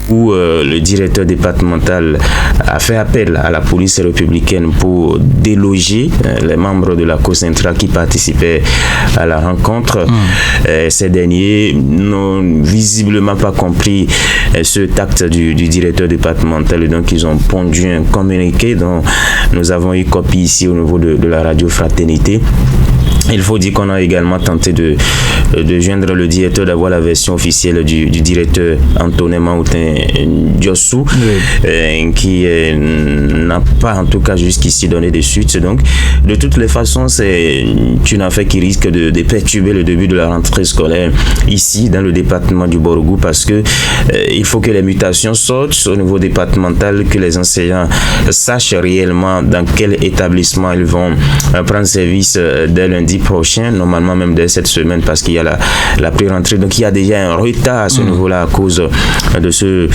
où le directeur départemental a fait appel à la police républicaine pour déloger les membres de la COSINTRA qui participaient à la rencontre. Ces derniers n'ont visiblement pas compris ce tact du directeur départemental, et donc ils ont pondu un communiqué dont nous avons eu copie ici au niveau de la radio Fraternité. Il faut dire qu'on a également tenté de joindre le directeur, d'avoir la version officielle du directeur Antonin Maoutin Diossou, qui n'a pas en tout cas jusqu'ici donné de suite. Donc, de toutes les façons, c'est une affaire qui risque de perturber le début de la rentrée scolaire ici dans le département du Borgou, parce que il faut que les mutations sortent au niveau départemental, que les enseignants sachent réellement dans quel établissement ils vont prendre service dès lundi prochain, normalement même dès cette semaine, parce qu'il y a la pré-rentrée. Donc il y a déjà un retard à ce niveau-là à cause de ce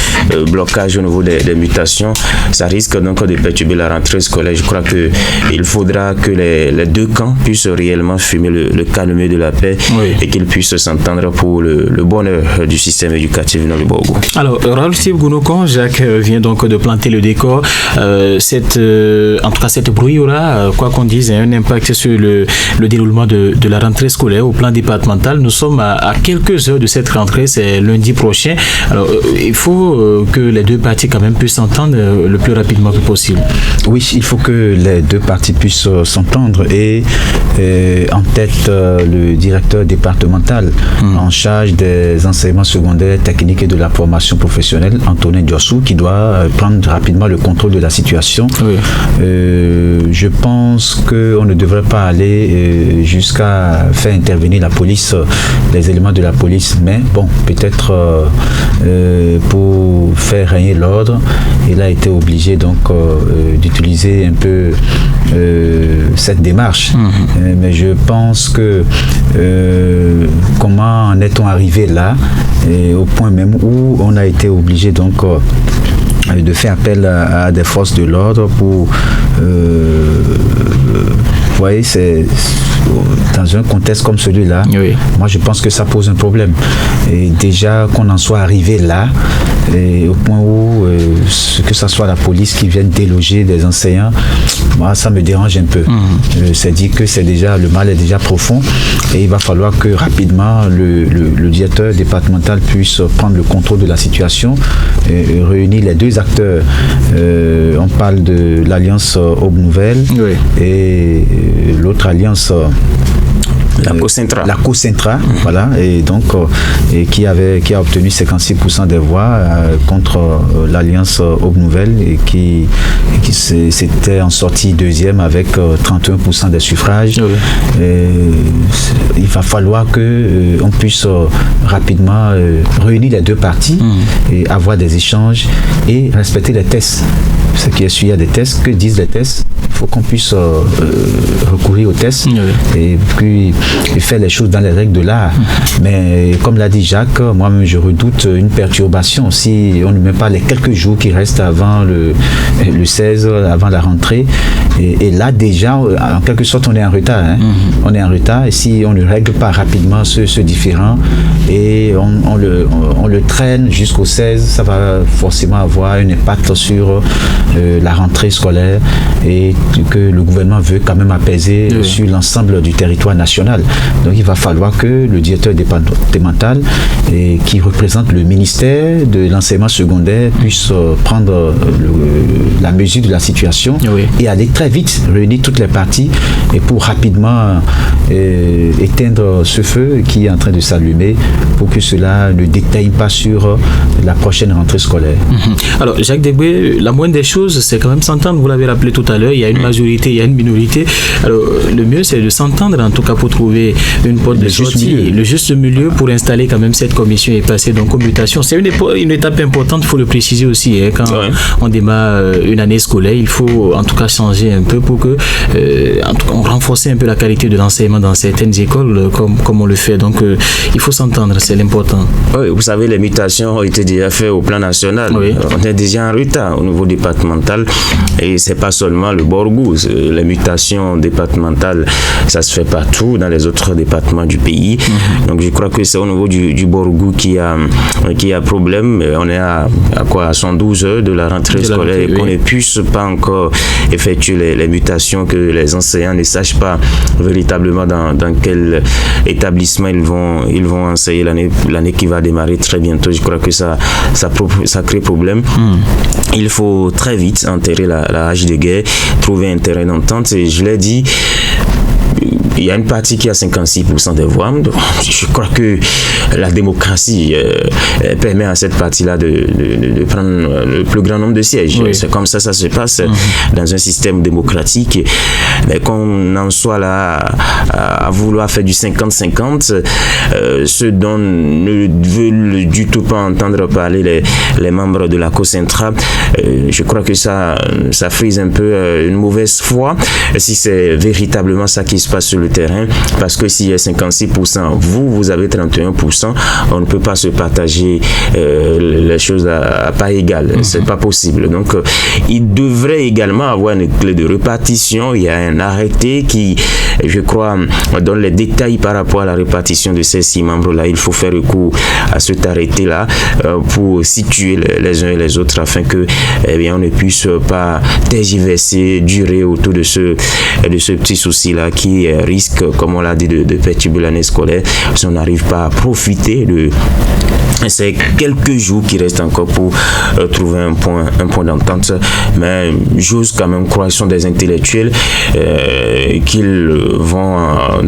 blocage au niveau des mutations. Ça risque donc de perturber la rentrée scolaire. Je crois qu'il faudra que les deux camps puissent réellement fumer le calme de la paix, et qu'ils puissent s'entendre pour le bonheur du système éducatif dans le Borgou. Alors, Raoul-Steve Gounokon, Jacques vient donc de planter le décor. En tout cas, cette bruit aura, quoi qu'on dise, un impact sur le déroulement de la rentrée scolaire au plan départemental. Nous sommes à quelques heures de cette rentrée, c'est lundi prochain. Alors, il faut que les deux parties quand même puissent s'entendre le plus rapidement que possible. Oui, il faut que les deux parties puissent s'entendre, et en tête le directeur départemental en charge des enseignements secondaires, techniques et de la formation professionnelle, Antonin Diossou, qui doit prendre rapidement le contrôle de la situation. Je pense qu'on ne devrait pas aller jusqu'à faire intervenir la police, les éléments de la police, mais bon, peut-être pour faire régner l'ordre, il a été obligé donc d'utiliser un peu cette démarche. Mais je pense que comment en est-on arrivé là, au point même où on a été obligé donc de faire appel à des forces de l'ordre pour vous voyez, c'est dans un contexte comme celui-là, moi je pense que ça pose un problème. Et déjà qu'on en soit arrivé là, et au point où que ce soit la police qui vienne déloger des enseignants, moi ça me dérange un peu. C'est dit que le mal est déjà profond, et il va falloir que rapidement le directeur départemental puisse prendre le contrôle de la situation, et réunir les deux acteurs. On parle de l'Alliance Aube Nouvelle et l'autre alliance, la COSINTRA, voilà, et donc qui a obtenu 56% des voix contre l'alliance Aube Nouvelle, et qui s'était en sortie deuxième avec 31% des suffrages. Il va falloir que on puisse rapidement réunir les deux parties et avoir des échanges et respecter les tests. Ce qui est sûr, il y a des tests. Que disent les tests? Il faut qu'on puisse recourir aux tests et puis faire les choses dans les règles de l'art. Mais comme l'a dit Jacques, moi-même je redoute une perturbation si on ne met pas les quelques jours qui restent avant le 16, avant la rentrée. Et là déjà, en quelque sorte, on est en retard. On est en retard, et si on ne règle pas rapidement ce différend et on le traîne jusqu'au 16, ça va forcément avoir un impact sur la rentrée scolaire, et que le gouvernement veut quand même apaiser sur l'ensemble du territoire national. Donc il va falloir que le directeur départemental, qui représente le ministère de l'enseignement secondaire, puisse prendre la mesure de la situation et aller très vite réunir toutes les parties, et pour rapidement éteindre ce feu qui est en train de s'allumer, pour que cela ne détaille pas sur la prochaine rentrée scolaire. Alors Jacques Debré, la moindre des choses, c'est quand même s'entendre. Vous l'avez rappelé tout à l'heure, il y a une majorité, il y a une minorité. Alors le mieux, c'est de s'entendre, en tout cas pour trouver une porte de sortie, le juste milieu pour installer quand même cette commission et passer donc aux mutations. C'est une étape importante, il faut le préciser aussi. Quand on démarre une année scolaire, il faut en tout cas changer un peu pour que on renforce un peu la qualité de l'enseignement dans certaines écoles comme on le fait. Donc il faut s'entendre, c'est l'important. Oui, vous savez, les mutations ont été déjà faites au plan national. On est déjà en retard au niveau départemental. départementale. Et c'est pas seulement le Borgou. Les mutations départementales, ça se fait partout dans les autres départements du pays. Donc je crois que c'est au niveau du Borgou qui a problème. On est à 112 heures de la rentrée scolaire et qu'on ne puisse pas encore effectuer les mutations, que les enseignants ne sachent pas véritablement dans quel établissement ils vont enseigner l'année qui va démarrer très bientôt. Je crois que ça crée problème. Il faut très vite enterrer la hache de guerre, trouver un terrain d'entente. Et je l'ai dit, il y a une partie qui a 56% des voix. Je crois que la démocratie permet à cette partie-là de prendre le plus grand nombre de sièges. Oui. C'est comme ça se passe dans un système démocratique. Mais qu'on en soit là à vouloir faire du 50-50, ceux dont ne veulent du tout pas entendre parler les membres de la COSENTRA, je crois que ça frise un peu une mauvaise foi si c'est véritablement ça qui se passe sur le terrain, parce que s'il y a 56%, vous avez 31%, on ne peut pas se partager les choses à pas égales. C'est pas possible. Donc il devrait également avoir une clé de répartition. Il y a un arrêté qui, je crois, donne les détails par rapport à la répartition de ces 6 membres-là. Il faut faire recours à cet arrêté-là pour situer les uns et les autres afin que on ne puisse pas tergiverser, durer autour de ce petit souci-là qui risque, comme on l'a dit, de perturber l'année scolaire si on n'arrive pas à profiter de ces quelques jours qui restent encore pour trouver un point d'entente. Mais j'ose quand même croire, ce sont des intellectuels qu'ils vont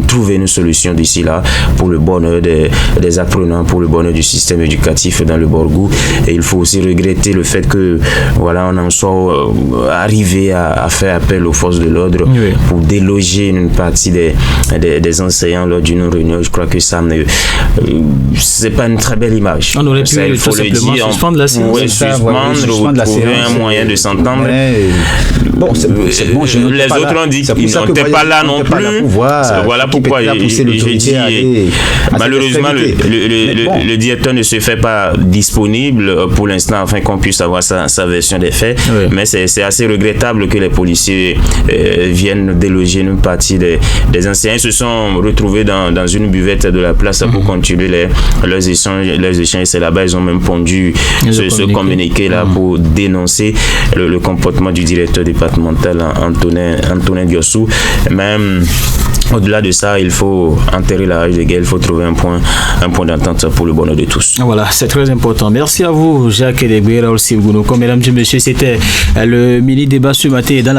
trouver une solution d'ici là pour le bonheur des apprenants, pour le bonheur du système éducatif dans le Borgou. Et il faut aussi regretter le fait que on en soit arrivé à faire appel aux forces de l'ordre pour déloger une partie des enseignants lors d'une réunion. Je crois que ça c'est pas une très belle image. On aurait pu tout simplement suspendre la séance. Suspendre, trouver un moyen de s'entendre. Bon, les autres ont dit qu'ils n'étaient pas là non plus. Voilà pourquoi j'ai dit, malheureusement, le directeur ne se fait pas disponible pour l'instant afin qu'on puisse avoir sa version des faits. Oui. Mais c'est assez regrettable que les policiers viennent déloger une partie des enseignants. Ils se sont retrouvés dans une buvette de la place pour continuer leurs échanges. C'est là-bas, ils ont même pondu ce communiqué-là pour dénoncer le comportement du directeur départemental Antonin Diossou. Même au-delà de ça, il faut enterrer la rage de guerre, il faut trouver un point d'entente pour le bonheur de tous. Voilà, c'est très important. Merci à vous, Jacques Edegbe, Raoul Sivgounou. Mesdames et messieurs, c'était le mini-débat ce matin dans la